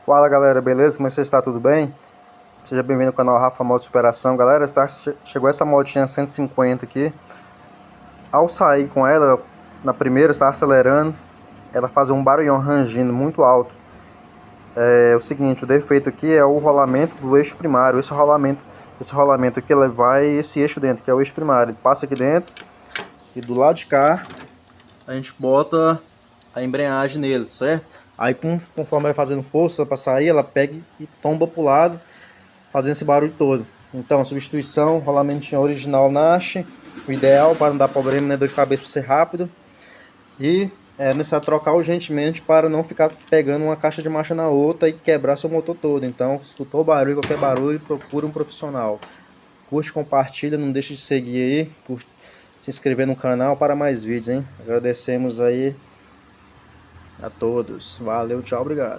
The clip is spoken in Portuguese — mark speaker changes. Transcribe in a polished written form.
Speaker 1: Fala galera, beleza? Como é que você está? Tudo bem? Seja bem-vindo ao canal Rafa Moto Superação. Galera, chegou essa motinha 150 aqui. Ao sair com ela, na primeira, está acelerando, ela faz um barulhão rangindo muito alto. É o seguinte, o defeito aqui é o rolamento do eixo primário. Esse rolamento aqui, ele vai esse eixo dentro, que é o eixo primário. Ele passa aqui dentro e do lado de cá a gente bota a embreagem nele, certo? Aí conforme vai fazendo força para sair, ela pega e tomba pro lado, fazendo esse barulho todo. Então, substituição, rolamentinho original Nash, o ideal para não dar problema, né, dor de cabeça, para ser rápido. E é necessário trocar urgentemente para não ficar pegando uma caixa de marcha na outra e quebrar seu motor todo. Então, escutou barulho, qualquer barulho, procura um profissional. Curte, compartilha, não deixe de seguir aí, se inscrever no canal para mais vídeos, hein? Agradecemos aí a todos. Valeu, tchau, obrigado.